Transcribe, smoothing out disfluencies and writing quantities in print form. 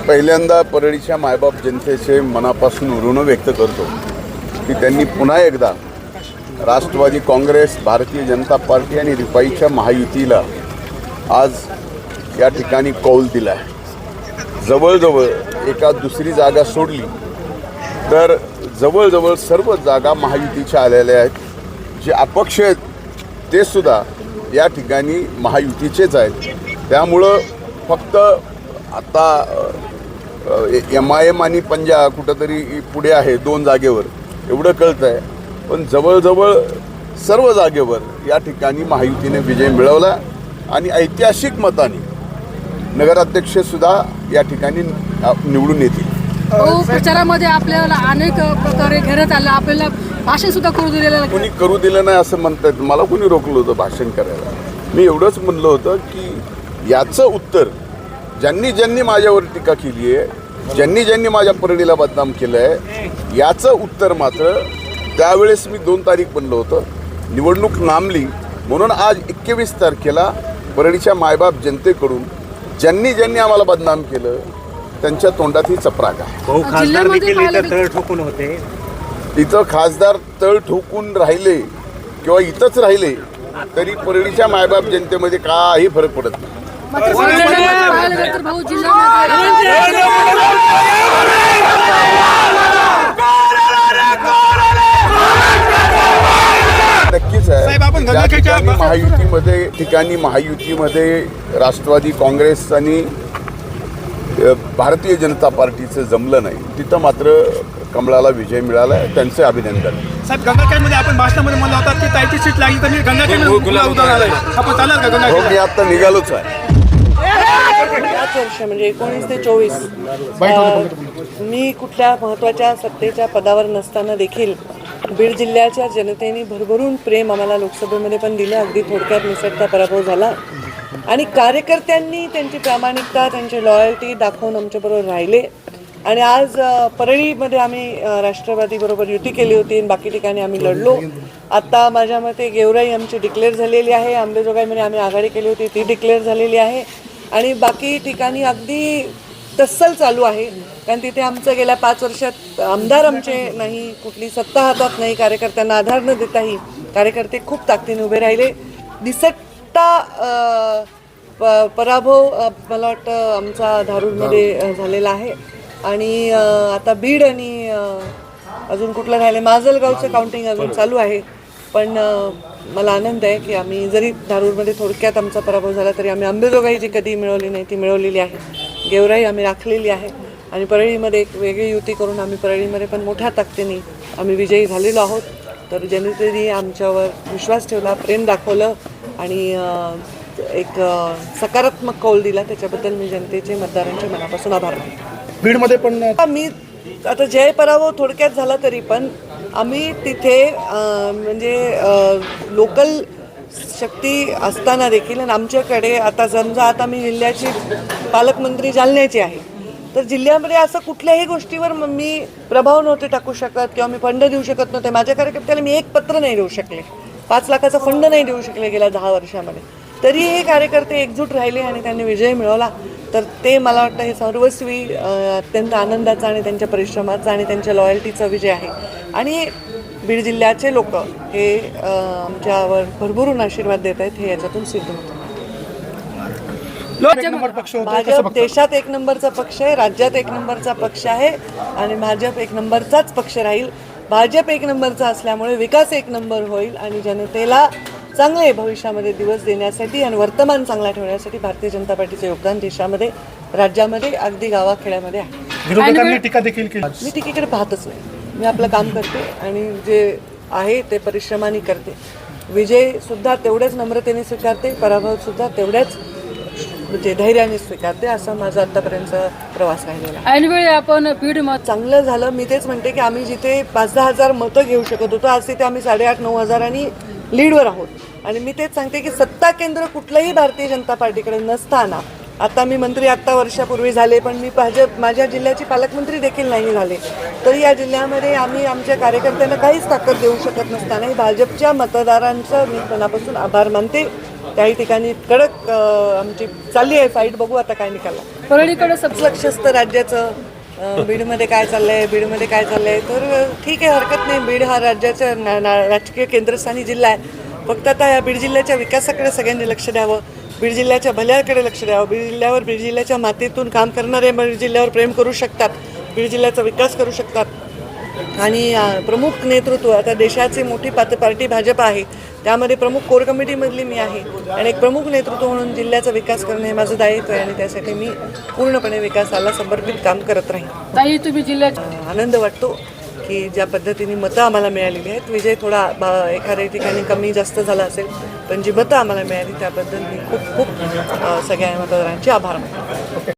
पहिल्यांदा परळीच्या मायबाप जनतेचे मनापासून ऋण व्यक्त करतो की त्यांनी पुन्हा एकदा राष्ट्रवादी काँग्रेस, भारतीय जनता पार्टी आणि रिपाईच्या महायुतीला आज या ठिकाणी कौल दिला आहे। जवळजवळ एका दुसरी जागा सोडली तर जवळजवळ सर्व जागा महायुतीच्या आलेल्या आहेत। जे अपक्ष आहेत ते सुद्धा या ठिकाणी महायुतीचेच आहेत। त्यामुळं फक्त आता MIM आणि पंजा कुठंतरी पुढे आहे 2 जागेवर एवढं कळतं आहे, पण जवळजवळ सर्व जागेवर या ठिकाणी महायुतीने विजय मिळवला आणि ऐतिहासिक मताने नगराध्यक्षसुद्धा या ठिकाणी निवडून येतील। प्रचारामध्ये आपल्याला अनेक प्रकारे घेण्यात आलं, आपल्याला भाषण सुद्धा करू दिलेलं, कोणी करू दिलं नाही असं म्हणतात। मला कोणी रोखलं होतं भाषण करायला? मी एवढंच म्हणलं होतं की याचं उत्तर ज्यांनी माझ्यावर टीका केली आहे, ज्यांनी माझ्या परळीला बदनाम केलं आहे, याचं उत्तर मात्र त्यावेळेस मी 2 तारीख बनलं होतं, निवडणूक लांबली म्हणून आज 21 तारखेला परळीच्या मायबाप जनतेकडून ज्यांनी आम्हाला बदनाम केलं त्यांच्या तोंडात ही चपराक आहे। खासदार देखील इथं तळ ठोकून होते, इथं खासदार तळ ठोकून राहिले किंवा इथंच राहिले तरी परळीच्या मायबाप जनतेमध्ये काही फरक पडत नाही। नक्कीच आहे महायुतीमध्ये राष्ट्रवादी काँग्रेस आणि भारतीय जनता पार्टीचं जमलं नाही, तिथं मात्र कमळाला विजय मिळाला आहे, त्यांचे अभिनंदन। साहेब, गंगाखेडमध्ये आपण भाषणामध्ये म्हणलं होतं की ताईची सीट लागली तर मी गंगाखेडमध्ये आपण चालाल का? हो, मी आता निघालोच आहे। 5 वर्ष म्हणजे 19 ते 24 मी कुठल्या महत्त्वाच्या सत्तेच्या पदावर नसताना देखील बीड जिल्ह्याच्या जनतेने भरभरून प्रेम आम्हाला लोकसभेमध्ये पण दिलं। अगदी थोडक्यात निसटता पराभव झाला आणि कार्यकर्त्यांनी त्यांची प्रामाणिकता, त्यांची लॉयल्टी दाखवून आमच्याबरोबर राहिले आणि आज परळीमध्ये आम्ही राष्ट्रवादीबरोबर युती केली होती आणि बाकी ठिकाणी आम्ही लढलो। आता माझ्या मते गेवराई आमची डिक्लेअर झालेली आहे, अंबेजोगाईमध्ये आम्ही आघाडी केली होती ती डिक्लेअर झालेली आहे आणि बाकी ठिकाणी अगदी तस्सल चालू आहे, कारण तिथे आमचं गेल्या 5 वर्षात आमदार आमचे नाही, कुठली सत्ता हातात नाही, कार्यकर्त्यांना आधार न देताही कार्यकर्ते खूप ताकदीने उभे राहिले। निसटता पराभव मला वाटतं आमचा धारूरमध्ये झालेला आहे आणि आता बीड आणि अजून कुठलं राहिले माजलगावचं काउंटिंग अजून चालू आहे, पण मला आनंद आहे की आम्ही जरी धारूरमध्ये थोडक्यात आमचा पराभव झाला तरी आम्ही अंबेजोगाई जी कधी मिळवली नाही ती मिळवलेली आहे, गेवराई आम्ही राखलेली आहे आणि परळीमध्ये एक वेगळी युती करून आम्ही परळीमध्ये पण मोठ्या ताकदीने आम्ही विजयी झालेलो आहोत। तर जनतेने आमच्यावर विश्वास ठेवला, प्रेम दाखवलं आणि एक सकारात्मक कौल दिला, त्याच्याबद्दल मी जनतेचे, मतदारांचे मनापासून आभार मानतो। बीडमध्ये पण मी आता जय पराभव थोडक्यात झाला तरी पण आम्ही तिथे म्हणजे लोकल शक्ती असताना देखील आणि आमच्याकडे आता समजा आता मी जिल्ह्याची पालकमंत्री जालन्याची आहे, तर जिल्ह्यामध्ये असं कुठल्याही गोष्टीवर मी प्रभाव नव्हते टाकू शकत किंवा मी फंड देऊ शकत नव्हते। माझ्या कार्यकर्त्याला मी 1 पत्र नाही देऊ शकले, 5 लाखाचा फंड नाही देऊ शकले गेल्या 10 वर्षामध्ये, तरी हे कार्यकर्ते एकजूट राहिले आणि त्यांनी विजय मिळवला। तर ते मला वाटतं हे सर्वस्वी अत्यंत आनंदाचा आणि त्यांच्या परिश्रमाचा आणि त्यांच्या लॉयल्टीचा विजय आहे आणि बीड जिल्ह्याचे लोक हे आमच्यावर भरभरून आशीर्वाद देत आहेत, हे याच्यातून सिद्ध होतं। भाजप देशात 1 नंबरचा पक्ष आहे, राज्यात 1 नंबरचा पक्ष आहे आणि भाजप 1 नंबरचाच पक्ष राहील। भाजप 1 नंबरचा असल्यामुळे विकास 1 नंबर होईल आणि जनतेला चांगले भविष्यामध्ये दिवस देण्यासाठी आणि वर्तमान चांगला ठेवण्यासाठी भारतीय जनता पार्टीचं योगदान देशामध्ये, राज्यामध्ये, अगदी गावाखेड्यामध्ये आहे। विरोधकांनी टीका देखील केली, मी टीकेकडे पाहतच नाही, मी आपलं काम करते आणि जे आहे ते परिश्रमाने करते। विजयसुद्धा तेवढ्याच नम्रतेने स्वीकारते, पराभवसुद्धा तेवढ्याच म्हणजे धैर्याने स्वीकारते, असा माझा आतापर्यंतचा प्रवास राहिलेला आहे। ऐनवेळी आपण बीड चांगलं झालं, मी तेच म्हणते की आम्ही जिथे 5-10 हजार मतं घेऊ शकत होतो आज तिथे आम्ही 8,500-9 हजारांनी लीडवर आहोत आणि मी तेच सांगते की सत्ता केंद्र कुठलंही भारतीय जनता पार्टीकडे नसताना आता मी मंत्री वर्षापूर्वी झाले, पण मी माझ्या जिल्ह्याची पालकमंत्री देखील नाही झाले, तरी या जिल्ह्यामध्ये आम्ही आमच्या कार्यकर्त्यांना काहीच ताकद देऊ शकत नसतानाही भाजपच्या मतदारांचं मी मनापासून आभार मानते त्याही ठिकाणी कडक आमची चालली आहे फाईट. बघू आता काय निकाल. परळीकडे सब लक्ष असतं राज्याचं बीडमध्ये काय चाललंय, बीडमध्ये काय चाललंय. तर ठीक आहे, हरकत नाही. बीड हा राज्याचं राजकीय केंद्रस्थानी जिल्हा आहे. फक्त आता या बीड जिल्ह्याच्या विकासाकडे सगळ्यांनी लक्ष द्यावं, बीड जिल्ह्याच्या भल्याकडे लक्ष द्यावं. बीड जिल्ह्याच्या मातीतून काम करणारे बीड जिल्ह्यावर प्रेम करू शकतात, बीड जिल्ह्याचा विकास करू शकतात. आणि प्रमुख नेतृत्व, आता देशाची मोठी पार्टी भाजप आहे, त्यामध्ये प्रमुख कोर कमिटीमधली मी आहे आणि एक प्रमुख नेतृत्व म्हणून जिल्ह्याचा विकास करणं हे माझं दायित्व आहे आणि त्यासाठी मी पूर्णपणे विकासाला समर्पित काम करत राहीन. ताई, तुम्ही जिल्ह्यात आनंद वाटतो की ज्या पद्धतीने मतं आम्हाला मिळालेली आहेत. विजय थोडा एखाद्या ठिकाणी कमी जास्त झाला असेल, पण जी मतं आम्हाला मिळाली त्याबद्दल मी खूप खूप सगळ्या मतदारांचे आभार मानतो.